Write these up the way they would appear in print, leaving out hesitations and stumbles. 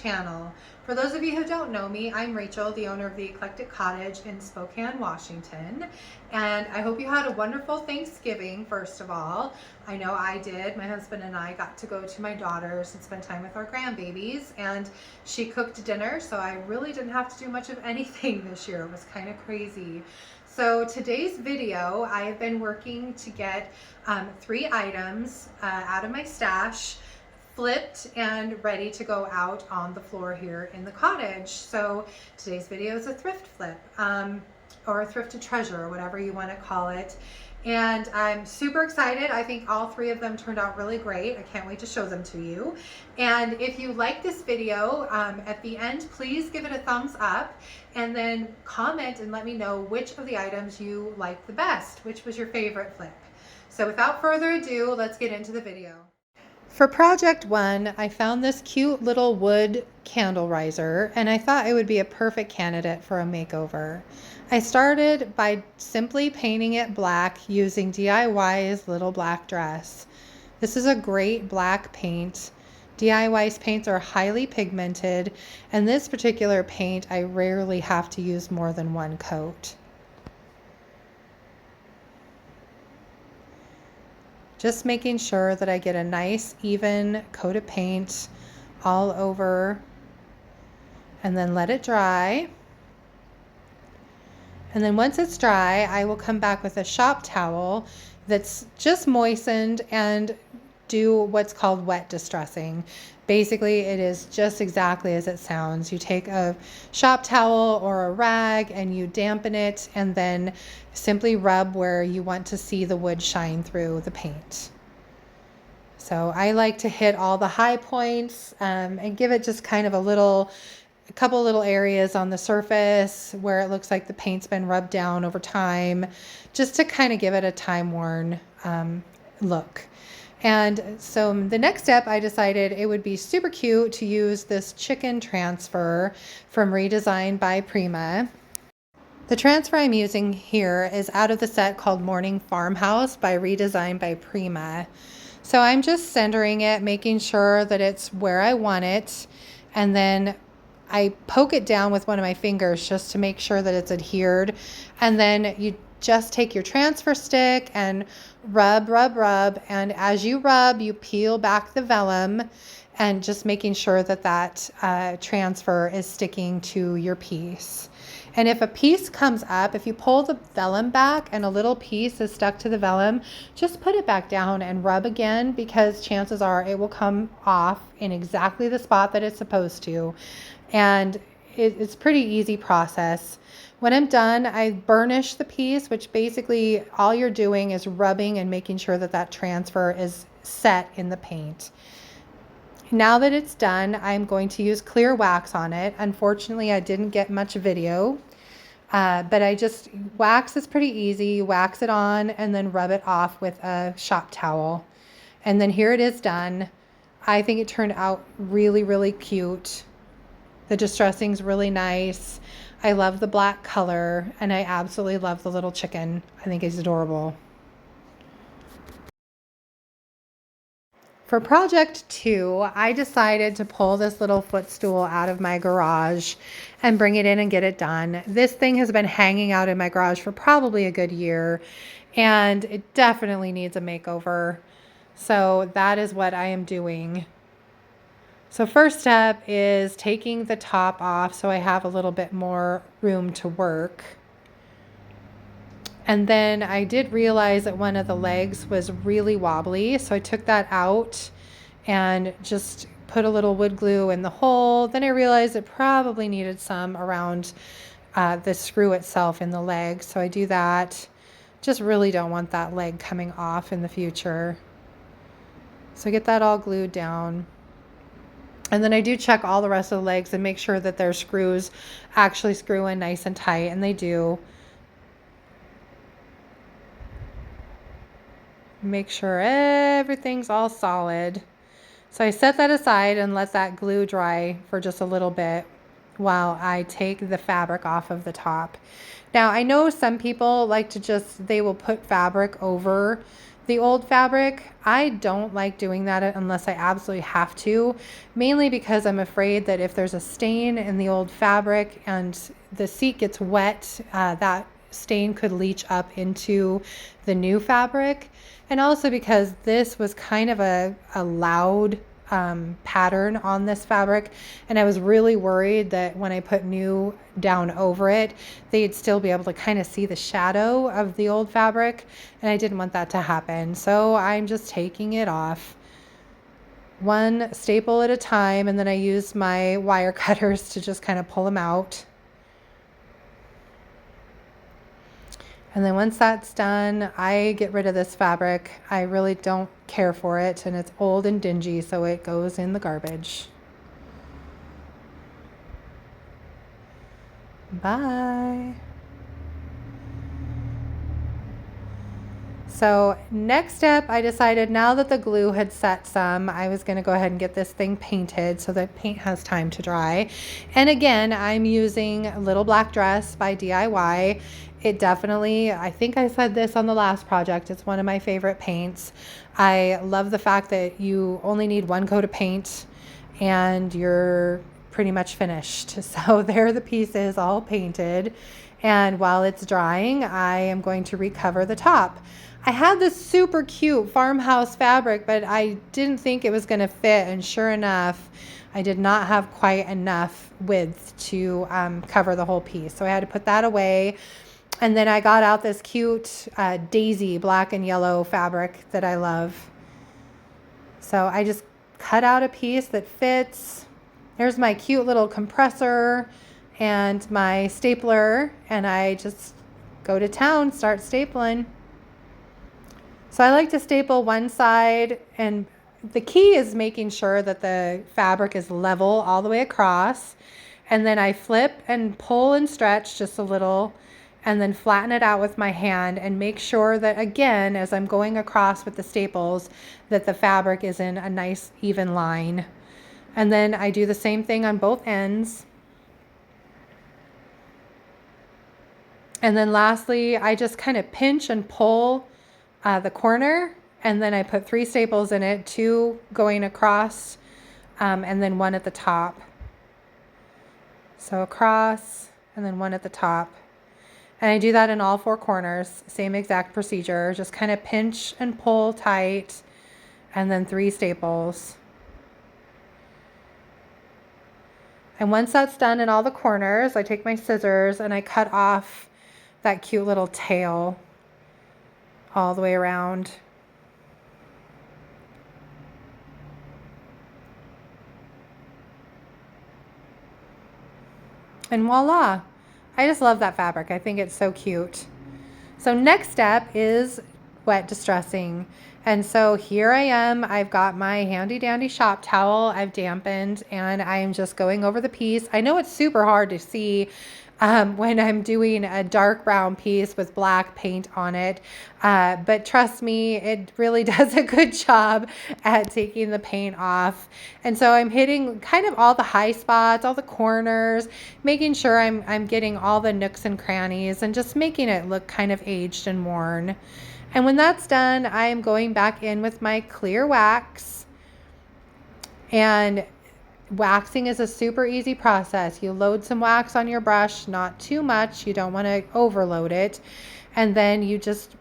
channel. For those of you who don't know me, I'm Rachel, the owner of the Eclectic Cottage in Spokane, Washington. And I hope you had a wonderful Thanksgiving, first of all. I know I did. My husband and I got to go to my daughter's and spend time with our grandbabies, and she cooked dinner, so I really didn't have to do much of anything this year. It was kind of crazy. So today's video, I've been working to get 3 items out of my stash, flipped and ready to go out on the floor here in the cottage. So today's video is a thrift flip or a thrifted treasure, or whatever you want to call it. And I'm super excited. I think all 3 of them turned out really great. I can't wait to show them to you. And if you like this video, at the end, please give it a thumbs up and then comment and let me know which of the items you liked the best, which was your favorite flip. So without further ado, let's get into the video. For project 1, I found this cute little wood candle riser, and I thought it would be a perfect candidate for a makeover. I started by simply painting it black using DIY's Little Black Dress. This is a great black paint. DIY's paints are highly pigmented, and this particular paint I rarely have to use more than 1 coat. Just making sure that I get a nice even coat of paint all over, and then let it dry. And then once it's dry, I will come back with a shop towel that's just moistened and do what's called wet distressing. Basically, it is just exactly as it sounds. You take a shop towel or a rag and you dampen it, and then simply rub where you want to see the wood shine through the paint. So I like to hit all the high points and give it just kind of a couple little areas on the surface where it looks like the paint's been rubbed down over time, just to kind of give it a time-worn look. And so the next step, I decided it would be super cute to use this chicken transfer from Redesign by Prima. The transfer I'm using here is out of the set called Morning Farmhouse by Redesign by Prima. So I'm just centering it, making sure that it's where I want it, and then I poke it down with one of my fingers just to make sure that it's adhered. And then you just take your transfer stick and rub, and as you rub, you peel back the vellum, and just making sure that that transfer is sticking to your piece. And if a piece comes up, if you pull the vellum back and a little piece is stuck to the vellum, just put it back down and rub again, because chances are it will come off in exactly the spot that it's supposed to. And it's a pretty easy process. When I'm done, I burnish the piece, which basically all you're doing is rubbing and making sure that that transfer is set in the paint. Now that it's done, I'm going to use clear wax on it. Unfortunately, I didn't get much video, but wax is pretty easy. You wax it on and then rub it off with a shop towel. And then here it is done. I think it turned out really, really cute. The distressing's really nice. I love the black color, and I absolutely love the little chicken. I think he's adorable. For project 2, I decided to pull this little footstool out of my garage and bring it in and get it done. This thing has been hanging out in my garage for probably a good year, and it definitely needs a makeover. So that is what I am doing. So first step is taking the top off so I have a little bit more room to work. And then I did realize that one of the legs was really wobbly, so I took that out and just put a little wood glue in the hole. Then I realized it probably needed some around the screw itself in the leg, so I do that. Just really don't want that leg coming off in the future. So get that all glued down. And then I do check all the rest of the legs and make sure that their screws actually screw in nice and tight, and they do. Make sure everything's all solid. So I set that aside and let that glue dry for just a little bit while I take the fabric off of the top. Now I know some people like to they will put fabric over the old fabric. I don't like doing that unless I absolutely have to, mainly because I'm afraid that if there's a stain in the old fabric and the seat gets wet, that stain could leach up into the new fabric. And also because this was kind of a loud pattern on this fabric, and I was really worried that when I put new down over it, they'd still be able to kind of see the shadow of the old fabric, and I didn't want that to happen. So I'm just taking it off one staple at a time, and then I used my wire cutters to just kind of pull them out. And then once that's done, I get rid of this fabric. I really don't care for it, and it's old and dingy, so it goes in the garbage. Bye. So next step, I decided now that the glue had set some, I was going to go ahead and get this thing painted so that paint has time to dry. And again, I'm using Little Black Dress by DIY. It definitely, I think I said this on the last project, it's one of my favorite paints. I love the fact that you only need one coat of paint and you're pretty much finished. So there are the pieces all painted. And while it's drying, I am going to recover the top. I had this super cute farmhouse fabric, but I didn't think it was going to fit. And sure enough, I did not have quite enough width to cover the whole piece. So I had to put that away. And then I got out this cute daisy black and yellow fabric that I love. So I just cut out a piece that fits. There's my cute little compressor and my stapler, and I just go to town, start stapling. So I like to staple one side, and the key is making sure that the fabric is level all the way across. And then I flip and pull and stretch just a little, and then flatten it out with my hand and make sure that, again, as I'm going across with the staples, that the fabric is in a nice even line. And then I do the same thing on both ends. And then lastly, I just kind of pinch and pull the corner, and then I put 3 staples in it, 2 going across, and then 1 at the top. So across, and then 1 at the top. And I do that in all 4 corners, same exact procedure, just kind of pinch and pull tight, and then 3 staples. And once that's done in all the corners, I take my scissors and I cut off that cute little tail all the way around. And voila, I just love that fabric. I think it's so cute. So next step is wet distressing. And so here I am, I've got my handy dandy shop towel I've dampened, and I am just going over the piece. I know it's super hard to see when I'm doing a dark brown piece with black paint on it, but trust me, it really does a good job at taking the paint off. And so I'm hitting kind of all the high spots, all the corners, making sure I'm getting all the nooks and crannies and just making it look kind of aged and worn. And when that's done, I am going back in with my clear wax. And waxing is a super easy process. You load some wax on your brush, not too much. You don't want to overload it. And then you just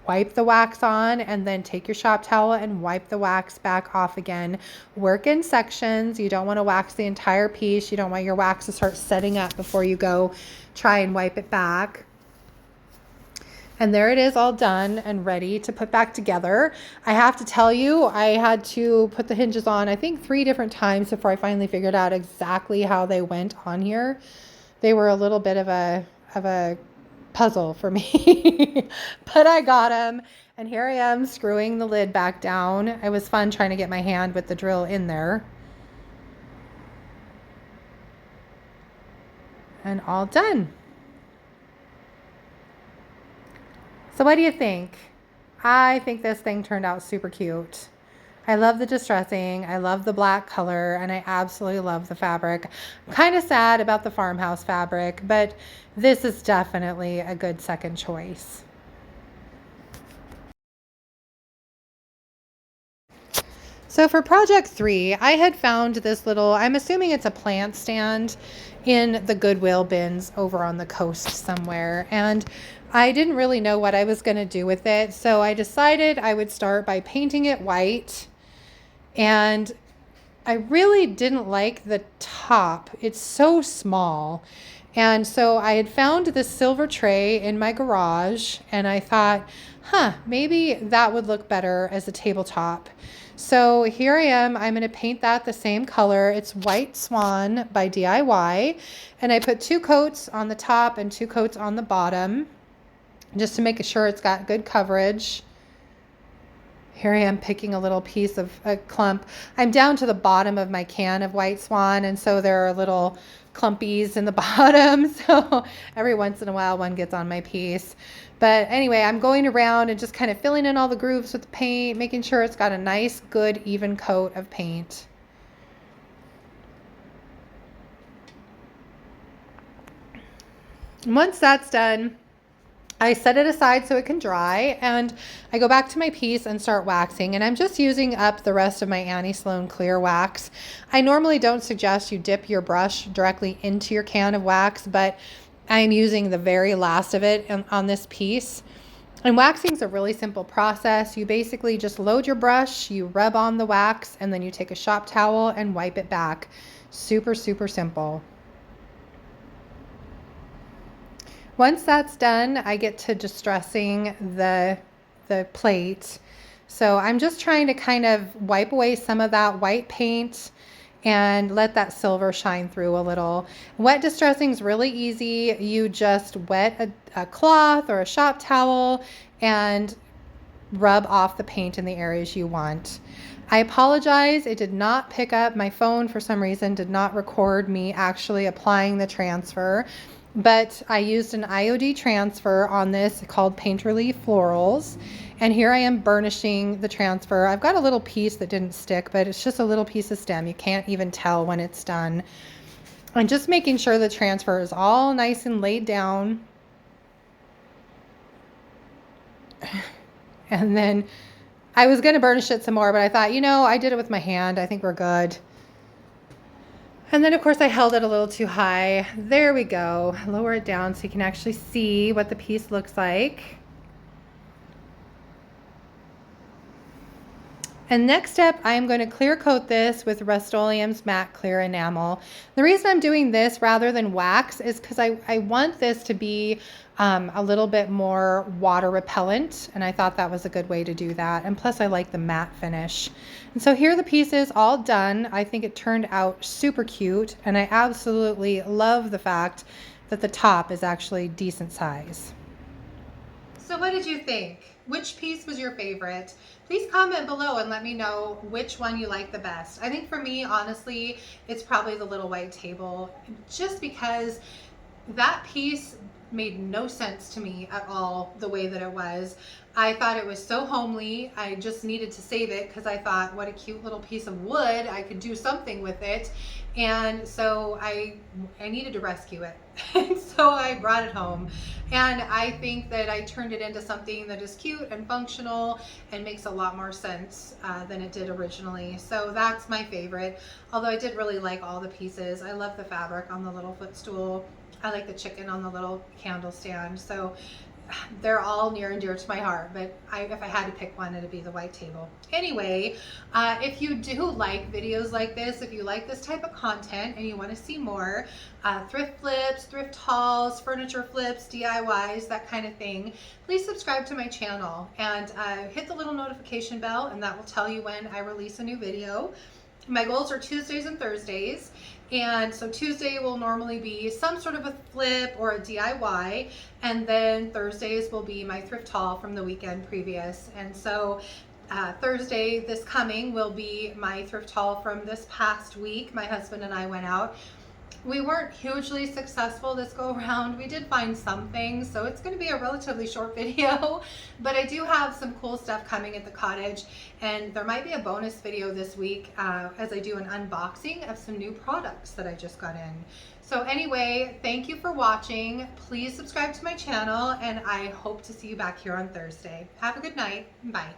wipe the wax on, and then take your shop towel and wipe the wax back off again. Work in sections. You don't want to wax the entire piece. You don't want your wax to start setting up before you go try and wipe it back. And there it is, all done and ready to put back together. I have to tell you, I had to put the hinges on, I think 3 different times before I finally figured out exactly how they went on here. They were a little bit of a puzzle for me, but I got them. And here I am screwing the lid back down. It was fun trying to get my hand with the drill in there. And all done. So what do you think? I think this thing turned out super cute. I love the distressing, I love the black color, and I absolutely love the fabric. I'm kind of sad about the farmhouse fabric, but this is definitely a good second choice. So for project 3, I had found this little, I'm assuming it's a plant stand in the Goodwill bins over on the coast somewhere. And I didn't really know what I was going to do with it. So I decided I would start by painting it white. And I really didn't like the top. It's so small. And so I had found this silver tray in my garage and I thought, maybe that would look better as a tabletop. So here I am. I'm going to paint that the same color. It's White Swan by DIY. And I put 2 coats on the top and 2 coats on the bottom just to make sure it's got good coverage. Here I am picking a little piece of a clump. I'm down to the bottom of my can of White Swan, and so there are little clumpies in the bottom. So every once in a while one gets on my piece. But anyway, I'm going around and just kind of filling in all the grooves with the paint, making sure it's got a nice, good, even coat of paint. Once that's done, I set it aside so it can dry, and I go back to my piece and start waxing, and I'm just using up the rest of my Sloan clear wax. I normally don't suggest you dip your brush directly into your can of wax, but I'm using the very last of it on this piece. And waxing is a really simple process. You basically just load your brush, you rub on the wax, and then you take a shop towel and wipe it back. Super, super simple. Once that's done, I get to distressing the plate. So I'm just trying to kind of wipe away some of that white paint and let that silver shine through a little. Wet distressing is really easy. You just wet a cloth or a shop towel and rub off the paint in the areas you want. I apologize, it did not pick up. My phone for some reason did not record me actually applying the transfer. But I used an IOD transfer on this called Painterly Florals. And here I am burnishing the transfer. I've got a little piece that didn't stick, but it's just a little piece of stem. You can't even tell when it's done. I'm just making sure the transfer is all nice and laid down. And then I was going to burnish it some more, but I thought, I did it with my hand. I think we're good. And then, of course, I held it a little too high. There we go. Lower it down so you can actually see what the piece looks like. And next up, I am going to clear coat this with Rust-Oleum's matte clear enamel. The reason I'm doing this rather than wax is because I want this to be a little bit more water repellent, and I thought that was a good way to do that. And plus I like the matte finish. And so here the piece is all done. I think it turned out super cute, and I absolutely love the fact that the top is actually decent size. So what did you think? Which piece was your favorite? Please comment below and let me know which one you like the best. I think for me, honestly, it's probably the little white table, just because that piece made no sense to me at all the way that it was. I thought it was so homely. I just needed to save it because I thought, what a cute little piece of wood. I could do something with it. And so I needed to rescue it. And so I brought it home. And I think that I turned it into something that is cute and functional and makes a lot more sense than it did originally. So that's my favorite. Although I did really like all the pieces. I love the fabric on the little footstool. I like the chicken on the little candle stand. So they're all near and dear to my heart, but if I had to pick one, it'd be the white table. Anyway, if you do like videos like this, if you like this type of content and you want to see more thrift flips, thrift hauls, furniture flips, DIYs, that kind of thing, please subscribe to my channel and hit the little notification bell, and that will tell you when I release a new video. My goals are Tuesdays and Thursdays. And so Tuesday will normally be some sort of a flip or a DIY, and then Thursdays will be my thrift haul from the weekend previous. And so Thursday this coming will be my thrift haul from this past week. My husband and I went out. We weren't hugely successful this go around. We did find some things, so it's going to be a relatively short video, but I do have some cool stuff coming at the cottage, and there might be a bonus video this week as I do an unboxing of some new products that I just got in. So anyway, thank you for watching. Please subscribe to my channel, and I hope to see you back here on Thursday. Have a good night. Bye.